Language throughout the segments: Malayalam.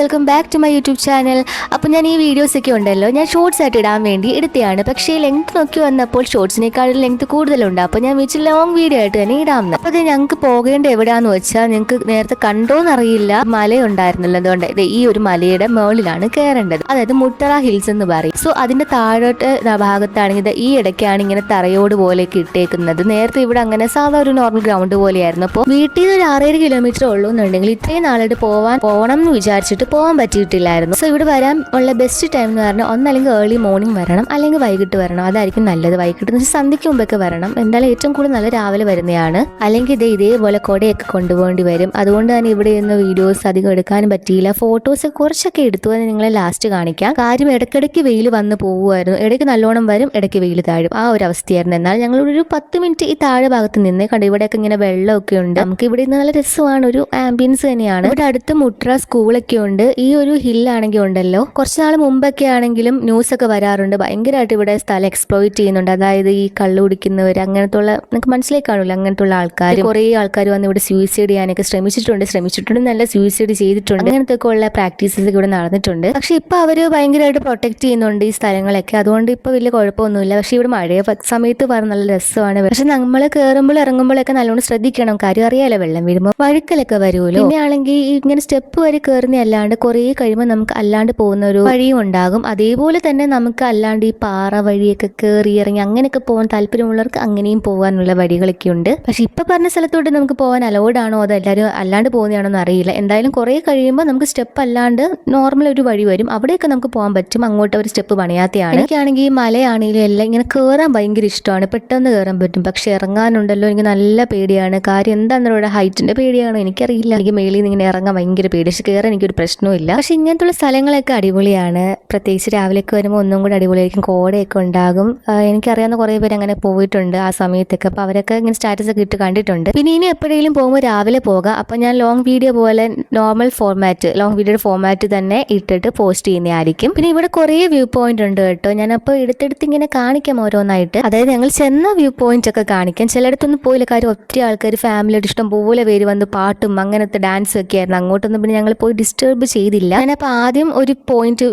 Welcome back to my YouTube channel. അപ്പോൾ ഞാൻ ഈ വീഡിയോസൊക്കെ ഉണ്ടല്ലോ ഞാൻ ഷോർട്സ് ആയിട്ട് ഇടാൻ വേണ്ടി എടുത്തതാണ്. പക്ഷേ ലെങ്ത് നോക്കി വന്നപ്പോൾ ഷോർട്സിനേക്കാളും ലെങ്ത് കൂടുതലുണ്ട്. അപ്പോൾ ഞാൻ വെച്ച് ലോങ് വീഡിയോ ആയിട്ട് തന്നെ ഇടാമെന്ന്. അപ്പോൾ അത് ഞങ്ങൾക്ക് പോകേണ്ട എവിടെയാണെന്ന് വെച്ചാൽ നിങ്ങൾക്ക് നേരത്തെ കണ്ടോന്നറിയില്ല, മലയുണ്ടായിരുന്നല്ലോ. അതുകൊണ്ട് ഈ ഒരു മലയുടെ മുകളിലാണ് കയറേണ്ടത്. അതായത് മുട്ടറ ഹിൽസ് എന്ന് പറയും. സോ അതിന്റെ താഴോട്ട് ഭാഗത്താണെങ്കിൽ ഈ ഇടയ്ക്കാണ് ഇങ്ങനെ തറയോട് പോലെയൊക്കെ ഇട്ടേക്കുന്നത്. നേരത്തെ ഇവിടെ അങ്ങനെ സാധാ ഒരു നോർമൽ ഗ്രൗണ്ട് പോലെയായിരുന്നു. അപ്പോൾ വീട്ടിൽ നിന്ന് ഒരു 6-7 കിലോമീറ്റർ ഉള്ളൂ എന്നുണ്ടെങ്കിൽ ഇത്രയും നാളായിട്ട് പോകണം എന്ന് വിചാരിച്ചിട്ട് പോകാൻ പറ്റിയിട്ടില്ലായിരുന്നു. സോ ഇവിടെ വരാൻ ഉള്ള ബെസ്റ്റ് ടൈം എന്ന് പറഞ്ഞാൽ ഒന്നല്ലെങ്കിൽ ഏർലി മോർണിംഗ് വരണം, അല്ലെങ്കിൽ വൈകിട്ട് വരണം. അതായിരിക്കും നല്ലത്. വൈകിട്ട് സന്ധ്യയ്ക്ക് മുമ്പൊക്കെ വരണം. എന്തായാലും ഏറ്റവും കൂടുതൽ നല്ല രാവിലെ വരുന്നതാണ്. അല്ലെങ്കിൽ ഇതേപോലെ കൊടയൊക്കെ കൊണ്ടുപോകേണ്ടി വരും. അതുകൊണ്ട് തന്നെ ഇവിടെ നിന്ന് വീഡിയോസ് അധികം എടുക്കാനും പറ്റിയില്ല. ഫോട്ടോസ് കുറച്ചൊക്കെ എടുത്തു, അത് നിങ്ങളെ ലാസ്റ്റ് കാണിക്കാം. കാര്യം ഇടയ്ക്കിടയ്ക്ക് വെയിൽ വന്ന് പോകുമായിരുന്നു. ഇടയ്ക്ക് നല്ലോണം വരും, ഇടയ്ക്ക് വെയിൽ താഴും. ആ ഒരു അവസ്ഥയായിരുന്നു. എന്നാൽ ഞങ്ങൾ ഒരു 10 മിനിറ്റ് ഈ താഴെ ഭാഗത്ത് നിന്ന് കണ്ടു. ഇവിടെയൊക്കെ ഇങ്ങനെ വെള്ളമൊക്കെ ഉണ്ട്. നമുക്ക് ഇവിടെ നിന്ന് നല്ല രസമാണ്, ഒരു ആംബിയൻസ് തന്നെയാണ്. ഇവിടെ അടുത്ത് മുട്ര സ്കൂളൊക്കെ ഉണ്ട്. ഈ ഒരു ഹില്ലാണെങ്കിൽ ഉണ്ടല്ലോ, കുറച്ച് നാൾ മുമ്പൊക്കെ ആണെങ്കിലും ന്യൂസ് ഒക്കെ വരാറുണ്ട്. ഭയങ്കരമായിട്ട് ഇവിടെ സ്ഥലം എക്സ്പ്ലോയിറ്റ് ചെയ്യുന്നുണ്ട്. അതായത് ഈ കള്ളു കുടിക്കുന്നവർ, അങ്ങനത്തെ നിങ്ങൾക്ക് മനസ്സിലായി കാണൂല, അങ്ങനത്തെ ഉള്ള ആൾക്കാർ, കുറേ ആൾക്കാർ വന്ന് ഇവിടെ സൂയിസൈഡ് ചെയ്യാനൊക്കെ ശ്രമിച്ചിട്ടുണ്ട് നല്ല സൂയിസൈഡ് ചെയ്തിട്ടുണ്ട്. അങ്ങനത്തെ ഒക്കെ ഉള്ള പ്രാക്ടീസസ് ഇവിടെ നടന്നിട്ടുണ്ട്. പക്ഷെ ഇപ്പൊ അവര് ഭയങ്കരമായിട്ട് പ്രൊട്ടക്ട് ചെയ്യുന്നുണ്ട് ഈ സ്ഥലങ്ങളൊക്കെ. അതുകൊണ്ട് ഇപ്പൊ വലിയ കുഴപ്പമൊന്നുമില്ല. പക്ഷെ ഇവിടെ മഴ സമയത്ത് പറഞ്ഞ നല്ല രസമാണ്. പക്ഷെ നമ്മൾ കയറുമ്പോൾ ഇറങ്ങുമ്പോഴൊക്കെ നല്ലോണം ശ്രദ്ധിക്കണം. കാര്യം അറിയാലോ, വെള്ളം വീഴുമ്പോൾ വഴുക്കലൊക്കെ വരുമല്ലോ. പിന്നെ ആണെങ്കിൽ ഇങ്ങനെ സ്റ്റെപ്പ് വരെ കയറുന്ന അല്ലാണ്ട് കുറേ കഴിയുമ്പോൾ നമുക്ക് അല്ലാണ്ട് പോകുന്ന ഒരു വഴിയും ഉണ്ടാകും. അതേപോലെ തന്നെ നമുക്ക് അല്ലാണ്ട് ഈ പാറ വഴിയൊക്കെ കയറി ഇറങ്ങി അങ്ങനെയൊക്കെ പോകാൻ താല്പര്യമുള്ളവർക്ക് അങ്ങനെയും പോകാനുള്ള വഴികളൊക്കെ ഉണ്ട്. പക്ഷെ ഇപ്പൊ പറഞ്ഞ സ്ഥലത്തോട്ട് നമുക്ക് പോകാൻ അലൗഡ് ആണോ അതോ എല്ലാവരും അല്ലാണ്ട് പോകുന്നതാണോന്ന് അറിയില്ല. എന്തായാലും കുറേ കഴിയുമ്പോൾ നമുക്ക് സ്റ്റെപ്പ് അല്ലാണ്ട് നോർമൽ ഒരു വഴി വരും. അവിടെയൊക്കെ നമുക്ക് പോകാൻ പറ്റും. അങ്ങോട്ട് ഒരു സ്റ്റെപ്പ് പണിയാത്തയാണ്. എനിക്കാണെങ്കിൽ ഈ മലയാണെങ്കിലും എല്ലാം ഇങ്ങനെ കയറാൻ ഭയങ്കര ഇഷ്ടമാണ്. പെട്ടെന്ന് കയറാൻ പറ്റും. പക്ഷെ ഇറങ്ങാനുണ്ടല്ലോ എനിക്ക് നല്ല പേടിയാണ്. കാര്യം എന്താണെന്ന് ഇവിടെ ഹൈറ്റിന്റെ പേടിയാണോ എനിക്കറിയില്ല. എനിക്ക് മേളിൽ നിന്ന് ഇങ്ങനെ ഇറങ്ങാൻ ഭയങ്കര പേടി. പക്ഷെ കയറാൻ എനിക്കൊരു പ്രശ്നമില്ല. പക്ഷെ ഇങ്ങനത്തുള്ള സ്ഥലങ്ങളൊക്കെ അടിപൊളിയാണ്. പ്രത്യേകിച്ച് രാവിലെയൊക്കെ വരുമ്പോൾ ഒന്നും കൂടെ അടിപൊളിയായിരിക്കും. കോടയൊക്കെ ഉണ്ടാകും. എനിക്കറിയാവുന്ന കുറേ പേര് അങ്ങനെ പോയിട്ടുണ്ട് ആ സമയത്തൊക്കെ. അപ്പോൾ അവരൊക്കെ ഇങ്ങനെ സ്റ്റാറ്റസ് ഒക്കെ ഇട്ട് കണ്ടിട്ടുണ്ട്. പിന്നെ ഇനി എപ്പോഴെങ്കിലും പോകുമ്പോൾ രാവിലെ പോകാം. അപ്പം ഞാൻ ലോങ് വീഡിയോ പോലെ നോർമൽ ഫോർമാറ്റ്, ലോങ് വീഡിയോയുടെ ഫോർമാറ്റ് തന്നെ ഇട്ടിട്ട് പോസ്റ്റ് ചെയ്യുന്നതായിരിക്കും. പിന്നെ ഇവിടെ കുറേ വ്യൂ പോയിന്റ് ഉണ്ട് കേട്ടോ. ഞാനപ്പോൾ എടുത്തെടുത്ത് ഇങ്ങനെ കാണിക്കാം ഓരോന്നായിട്ട്. അതായത് ഞങ്ങൾ ചെന്ന വ്യൂ പോയിന്റ് ഒക്കെ കാണിക്കാം. ചിലയിടത്തൊന്നും പോയില്ല. കാര്യം ഒത്തിരി ആൾക്കാർ ഫാമിലിയായിട്ട് ഇഷ്ടം പോലെ പേര് വന്ന് പാട്ടും അങ്ങനത്തെ ഡാൻസും ഒക്കെ ആയിരുന്നു. അങ്ങോട്ടൊന്നും പിന്നെ ഞങ്ങൾ പോയി ഡിസ്റ്റർബ് ചെയ്തില്ല. ഞാനപ്പോൾ ആദ്യം ഒരു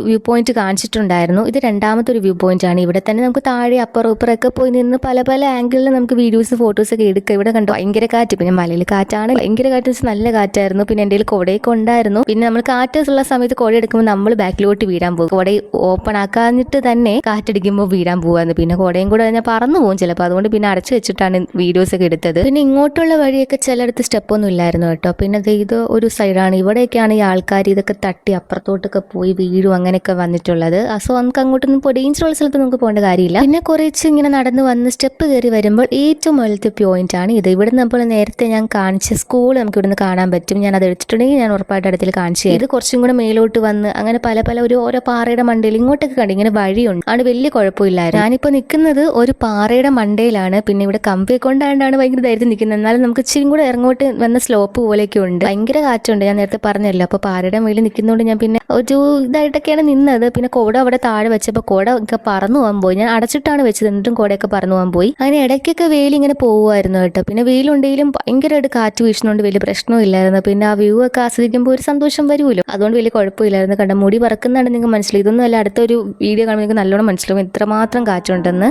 വ്യൂ പോയിന്റ് കാണിച്ചിട്ടുണ്ടായിരുന്നു. ഇത് രണ്ടാമത്തെ ഒരു വ്യൂ പോയിന്റ് ആണ്. ഇവിടെ തന്നെ നമുക്ക് താഴെ അപ്പുറം ഇപ്പുറമൊക്കെ പോയി നിന്ന് പല പല ആംഗിളിൽ നമുക്ക് വീഡിയോസ് ഫോട്ടോസ് ഒക്കെ എടുക്കാം. ഇവിടെ കണ്ടു ഭയങ്കര കാറ്റ്. പിന്നെ മലയിൽ കാറ്റാണ്, ഭയങ്കര കാറ്റ് വെച്ചാൽ നല്ല കാറ്റായിരുന്നു. പിന്നെ എൻ്റെ കയ്യിൽ കുടയൊക്കെ ഉണ്ടായിരുന്നു. പിന്നെ നമ്മൾ കാറ്റുള്ള സമയത്ത് കുട എടുക്കുമ്പോൾ നമ്മൾ ബാക്കിലോട്ട് വീഴാൻ പോകും. കുട ഓപ്പൺ ആക്കാഞ്ഞിട്ട് തന്നെ കാറ്റടിക്കുമ്പോൾ വീഴാൻ പോവാന്ന്. പിന്നെ കുടയും കൂടെ ഞാൻ പറന്നു പോകും ചിലപ്പോൾ. അതുകൊണ്ട് പിന്നെ അടച്ചു വെച്ചിട്ടാണ് വീഡിയോസ് ഒക്കെ എടുത്തത്. പിന്നെ ഇങ്ങോട്ടുള്ള വഴിയൊക്കെ ചിലയിടത്ത് സ്റ്റെപ്പൊന്നും ഇല്ലായിരുന്നു കേട്ടോ. പിന്നെ ഇത് ഒരു സൈഡാണ്. ഇവിടെയൊക്കെയാണ് ഈ ആൾക്കാർ ഇതൊക്കെ തട്ടി അപ്പുറത്തോട്ടൊക്കെ പോയി വീഴും അങ്ങനെയൊക്കെ വന്നിട്ടുള്ളത്. സോ നമുക്ക് അങ്ങോട്ടൊന്നും ഡേഞ്ചറുള്ള സ്ഥലത്ത് നമുക്ക് പോകേണ്ട കാര്യമില്ല. പിന്നെ കുറച്ച് ഇങ്ങനെ നടന്ന് വന്ന് സ്റ്റെപ്പ് കയറി വരുമ്പോൾ ഏറ്റവും വലുത്തെ പോയിന്റ് ആണ് ഇത്. ഇവിടുന്ന് നമ്മൾ നേരത്തെ ഞാൻ കാണിച്ച സ്കൂൾ നമുക്ക് ഇവിടുന്ന് കാണാൻ പറ്റും. ഞാൻ അത് എടുത്തിട്ടുണ്ടെങ്കിൽ ഞാൻ ഉറപ്പായിട്ട് അടുത്തിൽ കാണിച്ചു. ഇത് കുറച്ചും കൂടെ മേലോട്ട് വന്ന് അങ്ങനെ പല പല ഓരോ പാറയുടെ മണ്ടയിൽ ഇങ്ങോട്ടൊക്കെ കണ്ടു ഇങ്ങനെ വഴിയുണ്ട്. ആണ് വലിയ കുഴപ്പമില്ലായിരുന്നു. ഞാനിപ്പോൾ നിൽക്കുന്നത് ഒരു പാറയുടെ മണ്ടയിലാണ്. പിന്നെ ഇവിടെ കമ്പി കൊണ്ടാണ്ടാണ് ഭയങ്കര ധൈര്യത്തിൽ നിൽക്കുന്നത്. എന്നാലും നമുക്ക് ഇച്ചിരി കൂടെ ഇറങ്ങോട്ട് വന്ന സ്ലോപ്പ് പോലെയൊക്കെ ഉണ്ട്. ഭയങ്കര കാറ്റുണ്ട്, ഞാൻ നേരത്തെ പറഞ്ഞല്ലോ. അപ്പോൾ പാറയുടെ മേളിൽ നിൽക്കുന്നതുകൊണ്ട് ഞാൻ പിന്നെ ഒരു ഇതായിട്ടൊക്കെയാണ് നിന്നത്. പിന്നെ കോട അവിടെ താഴെ വെച്ചപ്പോൾ കോട ഒക്കെ പറന്നു പോകാൻ പോയി. ഞാൻ അടച്ചിട്ടാണ് വെച്ചത്, എന്നിട്ടും കോടയൊക്കെ പറന്നു പോകാൻ പോയി. അങ്ങനെ ഇടയ്ക്കൊക്കെ വെയിൽ ഇങ്ങനെ പോകുമായിരുന്നു കേട്ടോ. പിന്നെ വെയിലുണ്ടെങ്കിലും ഭയങ്കരമായിട്ട് കാറ്റ് വീശുന്നതുകൊണ്ട് വലിയ പ്രശ്നമില്ലായിരുന്നു. പിന്നെ ആ വ്യൂ ഒക്കെ ആസ്വദിക്കുമ്പോൾ ഒരു സന്തോഷം വരുമല്ലോ. അതുകൊണ്ട് വലിയ കുഴപ്പമില്ലായിരുന്നു. കണ്ട മുടി പറക്കുന്നുണ്ട് നിങ്ങൾക്ക് മനസ്സിലായി. ഇതൊന്നും അല്ല, അടുത്തൊരു വീഡിയോ കാണുമ്പോൾ നിങ്ങൾക്ക് നല്ലോണം മനസ്സിലാവും എത്രമാത്രം കാറ്റുണ്ടെന്ന്.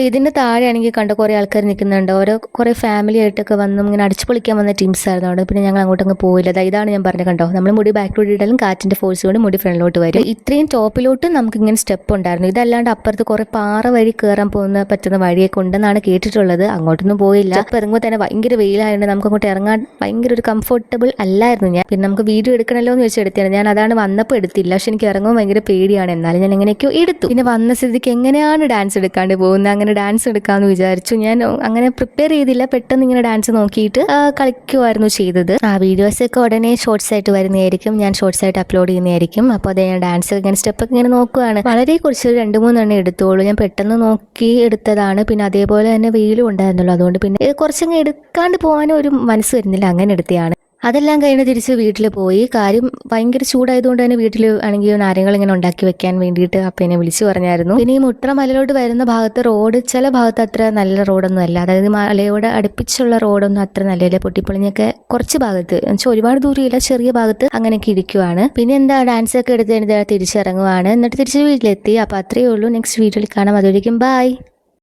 ഇതിന്റെ താഴെയാണെങ്കിൽ കണ്ട കുറേ ആൾക്കാർ നിൽക്കുന്നുണ്ട്. കുറേ ഫാമിലി ആയിട്ടൊക്കെ വന്നും ഇങ്ങനെ അടിച്ചു പൊളിക്കാൻ വന്ന ടീംസ് ആയിരുന്നു അവിടെ. പിന്നെ ഞങ്ങൾ അങ്ങോട്ടങ്ങ് പോയില്ല. ഇതാണ് ഞാൻ പറഞ്ഞത് കണ്ടോ, നമ്മൾ മുടി ബാക്കിലോട്ട് ഇട്ടാലും കാറ്റിന്റെ ഫോഴ്സ് കൊണ്ട് മുടി ഫ്രണ്ടിലോട്ട് വരും. ഇത്രയും ടോപ്പിലോട്ട് നമുക്ക് ഇങ്ങനെ സ്റ്റെപ്പ് ഉണ്ടായിരുന്നു. ഇതല്ലാണ്ട് അപ്പുറത്ത് കുറേ പാറ വഴി കയറാൻ പറ്റുന്ന വഴിയൊക്കെ ഉണ്ടെന്നാണ് കേട്ടിട്ടുള്ളത്. അങ്ങോട്ടൊന്നും പോയില്ല. അപ്പോൾ ഇറങ്ങുമ്പോൾ തന്നെ ഭയങ്കര വെയിലായതുകൊണ്ട് നമുക്ക് അങ്ങോട്ട് ഇറങ്ങാൻ ഭയങ്കര ഒരു കംഫർട്ടബിൾ അല്ലായിരുന്നു. ഞാൻ പിന്നെ നമുക്ക് വീഡിയോ എടുക്കണമല്ലോ എന്ന് വെച്ച് എടുത്തതാണ്. ഞാൻ അതാണ് വന്നപ്പോൾ എടുത്തില്ല. പക്ഷെ എനിക്ക് ഇറങ്ങുമ്പോൾ ഭയങ്കര പേടിയാണ്. എന്നാലും ഞാൻ എങ്ങനെയൊക്കെയോ എടുത്തു. പിന്നെ വന്ന സ്ഥിതിക്ക് എങ്ങനെയാണ് ഡാൻസ് എടുക്കാണ്ട് പോകുന്നത്, അങ്ങനെ ഡാൻസ് എടുക്കാമെന്ന് വിചാരിച്ചു. ഞാൻ അങ്ങനെ പ്രിപ്പയർ ചെയ്തില്ല. പെട്ടെന്ന് ഇങ്ങനെ ഡാൻസ് നോക്കിയിട്ട് കളിക്കുമായിരുന്നു ചെയ്തത്. ആ വീഡിയോസൊക്കെ ഉടനെ ഷോർട്സ് ആയിട്ട് വരുന്നതായിരിക്കും. ഞാൻ ഷോർട്സ് ആയിട്ട് അപ്ലോഡ് ചെയ്യുന്നതായിരിക്കും. അപ്പോൾ അത് ഞാൻ ഡാൻസ് ഇങ്ങനെ സ്റ്റെപ്പൊക്കെ ഇങ്ങനെ നോക്കുകയാണ്. വളരെ കുറച്ച് 2-3 എണ്ണം എടുത്തോളൂ. ഞാൻ പെട്ടെന്ന് നോക്കി എടുത്തതാണ്. പിന്നെ അതേപോലെ തന്നെ വെയിലും ഉണ്ടായിരുന്നല്ലോ. അതുകൊണ്ട് പിന്നെ കുറച്ചങ്ങ് എടുക്കാണ്ട് പോകാനും ഒരു മനസ്സ് വരുന്നില്ല. അങ്ങനെ എടുത്തതാണ്. അതെല്ലാം കഴിഞ്ഞ് തിരിച്ച് വീട്ടിൽ പോയി. കാര്യം ഭയങ്കര ചൂടായതുകൊണ്ട് തന്നെ വീട്ടിൽ ആണെങ്കിൽ നാരങ്ങൾ ഇങ്ങനെ ഉണ്ടാക്കി വെക്കാൻ വേണ്ടിയിട്ട് അപ്പനെ വിളിച്ചു പറഞ്ഞായിരുന്നു. പിന്നെ ഈ മുട്ട്ര മലയിലോട്ട് വരുന്ന ഭാഗത്ത് റോഡ് ചില ഭാഗത്ത് അത്ര നല്ല റോഡൊന്നും അല്ല, അതായത് മലയോട് അടുപ്പിച്ചുള്ള റോഡൊന്നും അത്ര നല്ലതല്ല, പൊട്ടിപ്പൊളിഞ്ഞൊക്കെ കുറച്ച് ഭാഗത്ത് എന്നുവെച്ചാൽ ഒരുപാട് ദൂരമില്ല, ചെറിയ ഭാഗത്ത് അങ്ങനെയൊക്കെ ഇരിക്കുവാണ്. പിന്നെ എന്താ ഡാൻസ് ഒക്കെ എടുത്ത് തിരിച്ചിറങ്ങുവാണ്. എന്നിട്ട് തിരിച്ച് വീട്ടിലെത്തി. അപ്പോൾ അത്രയേ ഉള്ളൂ. നെക്സ്റ്റ് വീഡിയോയിൽ കാണാം. അതുവരെയും ബൈ.